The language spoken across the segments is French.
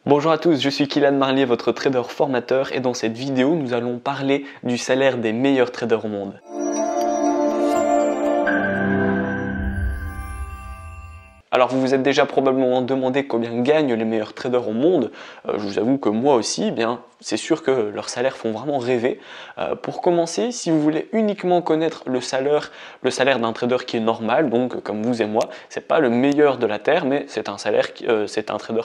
Bonjour à tous, je suis Kylian Marlier, votre trader formateur et dans cette vidéo, nous allons parler du salaire des meilleurs traders au monde. Alors vous vous êtes déjà probablement demandé combien gagnent les meilleurs traders au monde. Je vous avoue que moi aussi, c'est sûr que leurs salaires font vraiment rêver. Pour commencer, si vous voulez uniquement connaître le salaire d'un trader qui est normal, donc comme vous et moi, c'est pas le meilleur de la terre, mais c'est un trader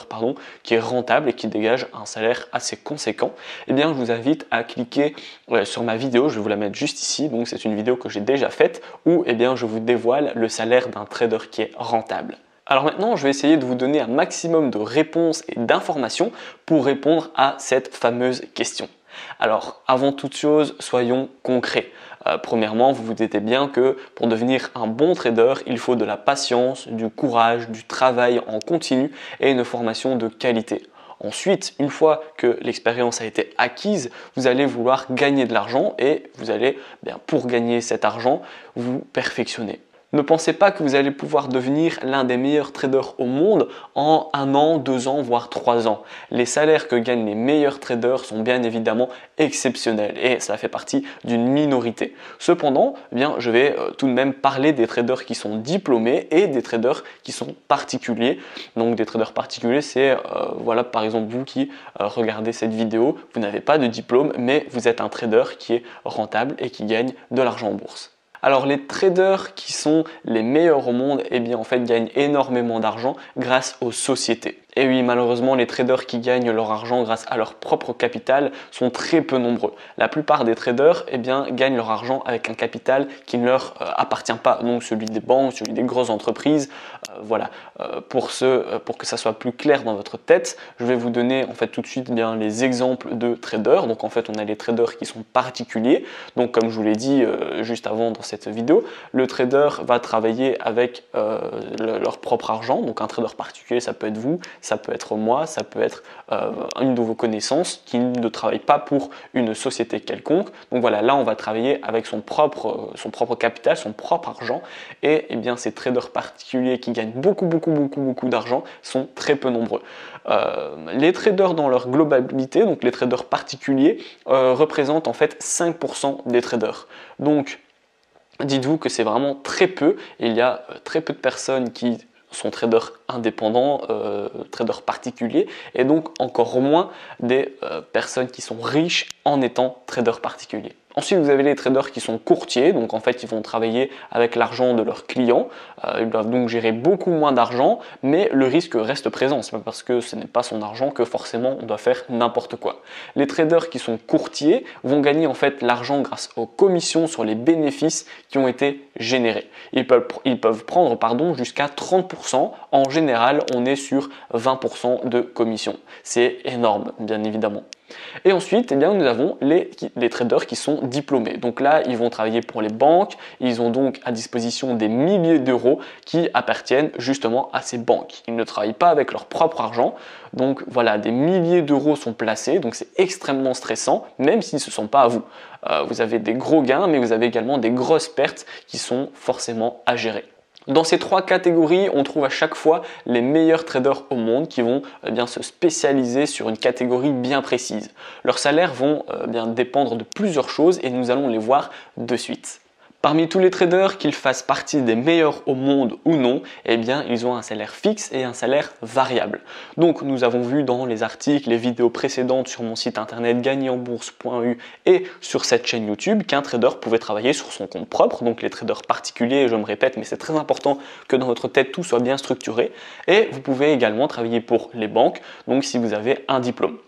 qui est rentable et qui dégage un salaire assez conséquent. Eh bien, je vous invite à cliquer sur ma vidéo. Je vais vous la mettre juste ici. Donc c'est une vidéo que j'ai déjà faite où je vous dévoile le salaire d'un trader qui est rentable. Alors maintenant, je vais essayer de vous donner un maximum de réponses et d'informations pour répondre à cette fameuse question. Alors, avant toute chose, soyons concrets. Premièrement, vous vous doutez bien que pour devenir un bon trader, il faut de la patience, du courage, du travail en continu et une formation de qualité. Ensuite, une fois que l'expérience a été acquise, vous allez vouloir gagner de l'argent et vous allez, pour gagner cet argent, vous perfectionner. Ne pensez pas que vous allez pouvoir devenir l'un des meilleurs traders au monde en 1 an, 2 ans, voire 3 ans. Les salaires que gagnent les meilleurs traders sont bien évidemment exceptionnels et ça fait partie d'une minorité. Cependant, je vais tout de même parler des traders qui sont diplômés et des traders qui sont particuliers. Donc des traders particuliers, c'est par exemple vous qui regardez cette vidéo, vous n'avez pas de diplôme mais vous êtes un trader qui est rentable et qui gagne de l'argent en bourse. Alors les traders qui sont les meilleurs au monde, gagnent énormément d'argent grâce aux sociétés. Et oui, malheureusement, les traders qui gagnent leur argent grâce à leur propre capital sont très peu nombreux. La plupart des traders gagnent leur argent avec un capital qui ne leur appartient pas, donc celui des banques, celui des grosses entreprises. Pour que ça soit plus clair dans votre tête, je vais vous donner tout de suite les exemples de traders. Donc on a les traders qui sont particuliers. Donc comme je vous l'ai dit juste avant dans cette vidéo, le trader va travailler avec leur propre argent. Donc un trader particulier, ça peut être vous, ça peut être moi, ça peut être une de vos connaissances qui ne travaille pas pour une société quelconque. Donc voilà, là on va travailler avec son propre capital, son propre argent. Et ces traders particuliers qui gagnent beaucoup d'argent sont très peu nombreux. Les traders dans leur globalité, donc les traders particuliers, représentent en fait 5% des traders. Donc dites-vous que c'est vraiment très peu. Il y a très peu de personnes qui sont traders indépendants, traders particuliers, et donc encore moins des personnes qui sont riches en étant traders particuliers. Ensuite, vous avez les traders qui sont courtiers, donc ils vont travailler avec l'argent de leurs clients. Ils doivent donc gérer beaucoup moins d'argent, mais le risque reste présent. C'est pas parce que ce n'est pas son argent que forcément on doit faire n'importe quoi. Les traders qui sont courtiers vont gagner l'argent grâce aux commissions sur les bénéfices qui ont été générés. Ils peuvent prendre jusqu'à 30%. En général, on est sur 20% de commission. C'est énorme, bien évidemment. Et ensuite, nous avons les traders qui sont diplômés. Donc là, ils vont travailler pour les banques. Ils ont donc à disposition des milliers d'euros qui appartiennent justement à ces banques. Ils ne travaillent pas avec leur propre argent. Donc voilà, des milliers d'euros sont placés. Donc c'est extrêmement stressant, même s'ils ne se sont pas à vous. Vous avez des gros gains, mais vous avez également des grosses pertes qui sont forcément à gérer. Dans ces 3 catégories, on trouve à chaque fois les meilleurs traders au monde qui vont se spécialiser sur une catégorie bien précise. Leurs salaires vont dépendre de plusieurs choses et nous allons les voir de suite. Parmi tous les traders, qu'ils fassent partie des meilleurs au monde ou non, ils ont un salaire fixe et un salaire variable. Donc nous avons vu dans les articles, les vidéos précédentes sur mon site internet gagnerenbourse.eu et sur cette chaîne YouTube qu'un trader pouvait travailler sur son compte propre, donc les traders particuliers, je me répète, mais c'est très important que dans votre tête tout soit bien structuré. Et vous pouvez également travailler pour les banques, donc si vous avez un diplôme.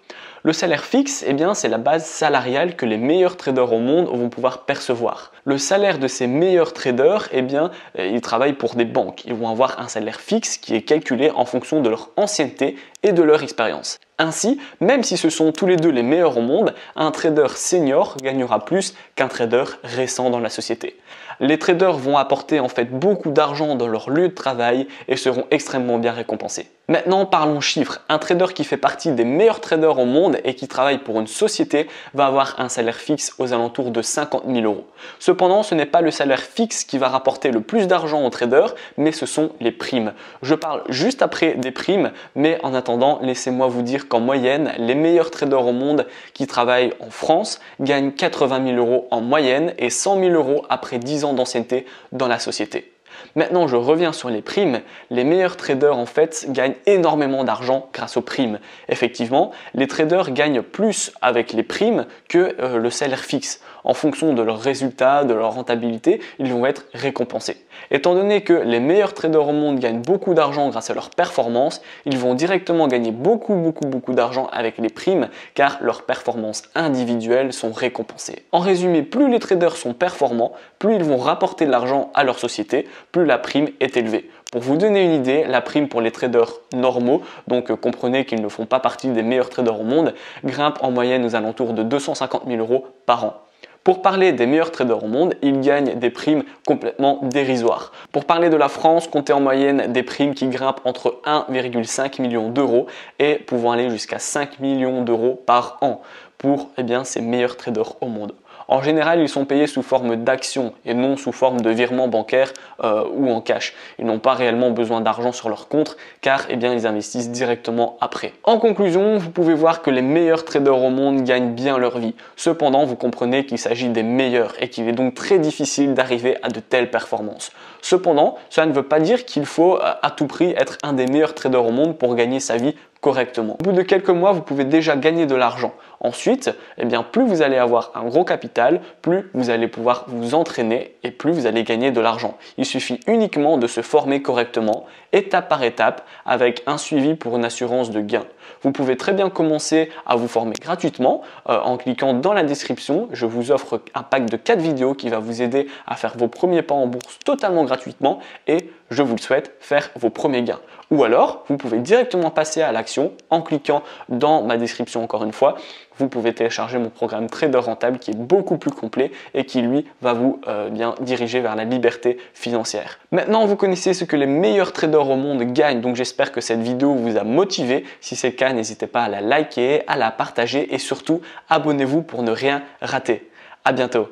Le salaire fixe, c'est la base salariale que les meilleurs traders au monde vont pouvoir percevoir. Le salaire de ces meilleurs traders, ils travaillent pour des banques. Ils vont avoir un salaire fixe qui est calculé en fonction de leur ancienneté et de leur expérience. Ainsi, même si ce sont tous les deux les meilleurs au monde, un trader senior gagnera plus qu'un trader récent dans la société. Les traders vont apporter beaucoup d'argent dans leur lieu de travail et seront extrêmement bien récompensés. Maintenant, parlons chiffres. Un trader qui fait partie des meilleurs traders au monde et qui travaille pour une société va avoir un salaire fixe aux alentours de 50 000 euros. Cependant, ce n'est pas le salaire fixe qui va rapporter le plus d'argent aux traders, mais ce sont les primes. Je parle juste après des primes, mais en attendant, laissez-moi vous dire dire qu'en moyenne, les meilleurs traders au monde qui travaillent en France gagnent 80 000 € en moyenne et 100 000 € après 10 ans d'ancienneté dans la société. Maintenant, je reviens sur les primes. Les meilleurs traders en fait gagnent énormément d'argent grâce aux primes. Effectivement, les traders gagnent plus avec les primes que le salaire fixe. En fonction de leurs résultats, de leur rentabilité, ils vont être récompensés. Étant donné que les meilleurs traders au monde gagnent beaucoup d'argent grâce à leur performance, ils vont directement gagner beaucoup d'argent avec les primes car leurs performances individuelles sont récompensées. En résumé, plus les traders sont performants, plus ils vont rapporter de l'argent à leur société, plus la prime est élevée. Pour vous donner une idée, la prime pour les traders normaux, donc comprenez qu'ils ne font pas partie des meilleurs traders au monde, grimpe en moyenne aux alentours de 250 000 € par an. Pour parler des meilleurs traders au monde, ils gagnent des primes complètement dérisoires. Pour parler de la France, comptez en moyenne des primes qui grimpent entre 1,5 million d'euros et pouvant aller jusqu'à 5 millions d'euros par an pour ces meilleurs traders au monde. En général, ils sont payés sous forme d'actions et non sous forme de virements bancaires ou en cash. Ils n'ont pas réellement besoin d'argent sur leur compte car ils investissent directement après. En conclusion, vous pouvez voir que les meilleurs traders au monde gagnent bien leur vie. Cependant, vous comprenez qu'il s'agit des meilleurs et qu'il est donc très difficile d'arriver à de telles performances. Cependant, cela ne veut pas dire qu'il faut à tout prix être un des meilleurs traders au monde pour gagner sa vie correctement. Au bout de quelques mois, vous pouvez déjà gagner de l'argent. Ensuite, plus vous allez avoir un gros capital, plus vous allez pouvoir vous entraîner et plus vous allez gagner de l'argent. Il suffit uniquement de se former correctement, étape par étape, avec un suivi pour une assurance de gain. Vous pouvez très bien commencer à vous former gratuitement en cliquant dans la description. Je vous offre un pack de 4 vidéos qui va vous aider à faire vos premiers pas en bourse totalement gratuitement et je vous le souhaite, faire vos premiers gains. Ou alors, vous pouvez directement passer à l'action en cliquant dans ma description encore une fois. Vous pouvez télécharger mon programme Trader Rentable qui est beaucoup plus complet et qui lui va vous diriger vers la liberté financière. Maintenant, vous connaissez ce que les meilleurs traders au monde gagnent, donc j'espère que cette vidéo vous a motivé. Si c'est le cas, n'hésitez pas à la liker, à la partager et surtout abonnez-vous pour ne rien rater. À bientôt.